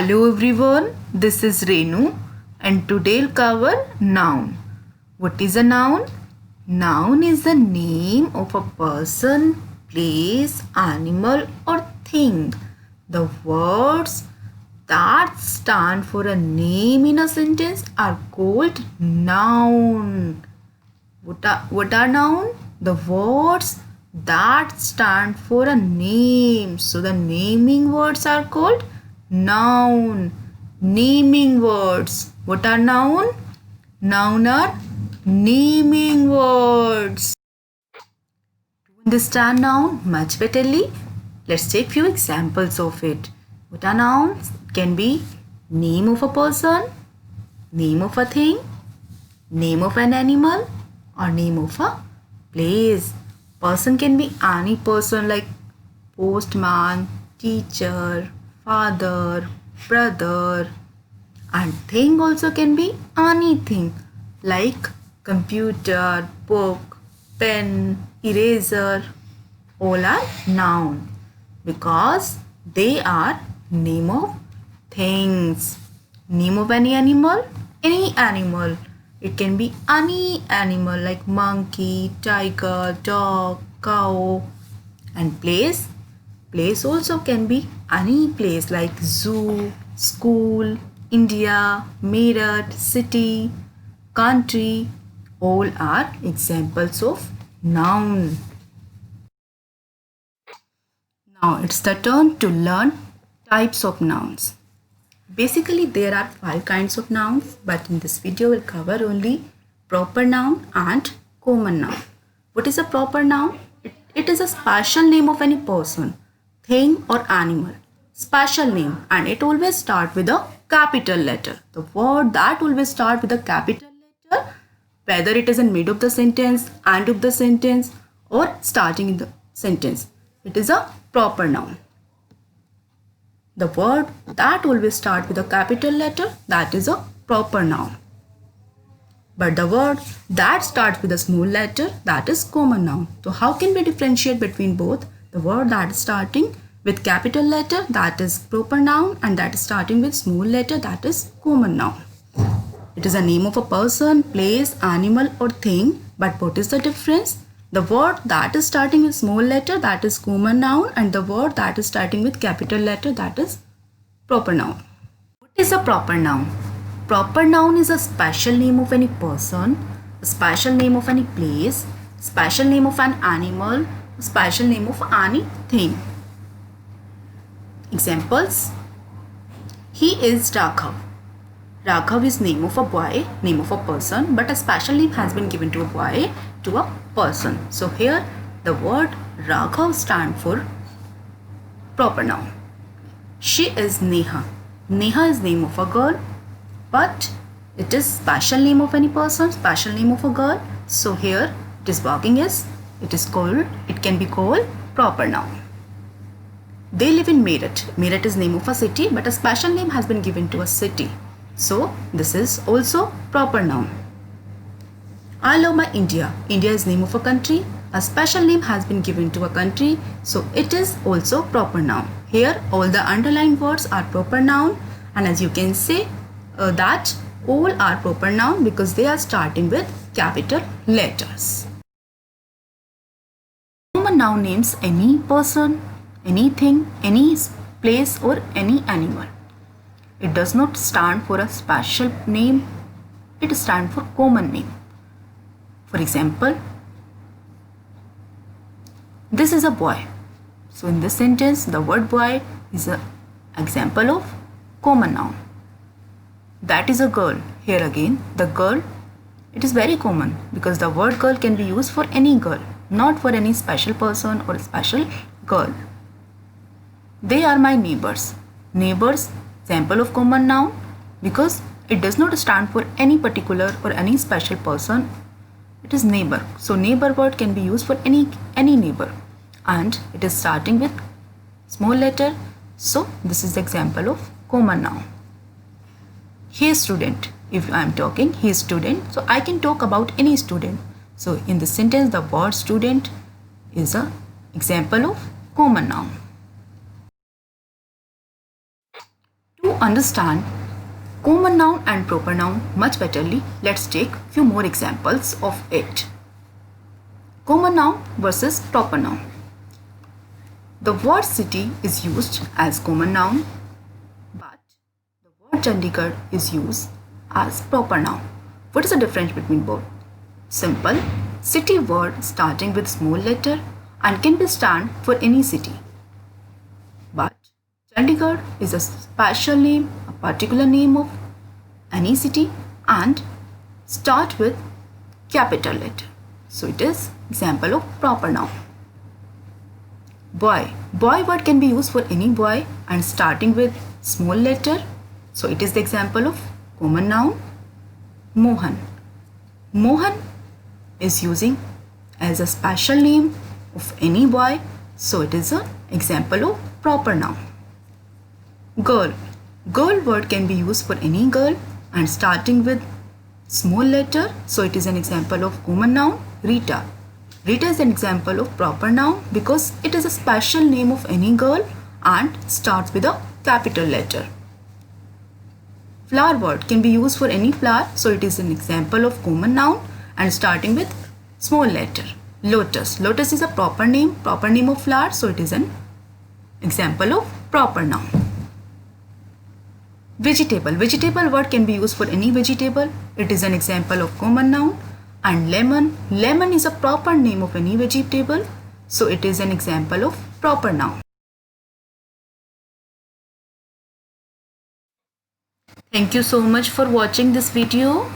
Hello everyone, this is Renu and today we'll cover noun. What is a noun? Noun is the name of a person, place, animal or thing. The words that stand for a name in a sentence are called noun. What are noun? The words that stand for a name. So the naming words are called noun. Naming words. What are noun? Noun are naming words. To understand noun much betterly, let's take few examples of it. What are nouns? It can be name of a person, name of a thing, name of an animal or name of a place. Person can be any person like postman, teacher, father, brother, and thing also can be anything like computer, book, pen, eraser. All are noun because they are name of things. Name of any animal, any animal. It can be any animal like monkey, tiger, dog, cow. And place, place also can be any place like zoo, school, India, Meerut, city, country. All are examples of noun. Now it's the turn to learn types of nouns. Basically, there are 5 kinds of nouns, but in this video we'll cover only proper noun and common noun. What is a proper noun? It is a special name of any person, thing or animal. Special name, and it always start with a capital letter. The word that always start with a capital letter, whether it is in mid of the sentence, end of the sentence or starting in the sentence. It is a proper noun. The word that always start with a capital letter, that is a proper noun. But the word that starts with a small letter, that is common noun. So how can we differentiate between both? The word that is starting with capital letter, that is proper noun, and that is starting with small letter, that is common noun. It is a name of a person, place, animal or thing. But what is the difference? The word that is starting with small letter, that is common noun, and the word that is starting with capital letter, that is proper noun. What is a proper noun? Proper noun is a special name of any person, a special name of any place, special name of an animal, a special name of anything. Examples: he is Raghav. Raghav is name of a boy, name of a person, but a special name has been given to a boy, to a person. So here the word Raghav stands for proper noun. She is Neha. Neha is name of a girl, but it is special name of any person, special name of a girl. So here it is working as it can be called proper noun. They live in Meerut. Meerut is name of a city, but a special name has been given to a city. So this is also proper noun. I love my India. India is name of a country. A special name has been given to a country. So it is also proper noun. Here all the underlined words are proper noun, and as you can say that all are proper noun because they are starting with capital letters. Common noun names any person, anything, any place or any animal. It does not stand for a special name, it stands for common name. For example, this is a boy. So in this sentence, the word boy is an example of common noun. That is a girl. Here again, the girl, it is very common because the word girl can be used for any girl, not for any special person or special girl. They are my neighbors. Neighbors, example of common noun because it does not stand for any particular or any special person. It is neighbor. So neighbor word can be used for any neighbor, and it is starting with small letter. So this is the example of common noun. He is student. If I am talking, he is student, so I can talk about any student. So in this sentence, the word student is an example of common noun. To understand common noun and proper noun much betterly, let's take few more examples of it. Common noun versus proper noun. The word city is used as common noun, but the word Chandigarh is used as proper noun. What is the difference between both? Simple. City word starting with small letter and can be stand for any city. But Chandigarh is a special name, a particular name of any city and start with capital letter. So it is example of proper noun. Boy. Boy word can be used for any boy and starting with small letter. So it is the example of common noun. Mohan. Mohan is using as a special name of any boy. So it is an example of proper noun. Girl. Girl word can be used for any girl and starting with small letter. So it is an example of common noun. Rita. Rita is an example of proper noun because it is a special name of any girl and starts with a capital letter. Flower word can be used for any flower, so it is an example of common noun and starting with small letter. Lotus. Lotus is a proper name of flower, so it is an example of proper noun. Vegetable. Vegetable word can be used for any vegetable. It is an example of common noun. And lemon. Lemon is a proper name of any vegetable. So it is an example of proper noun. Thank you so much for watching this video.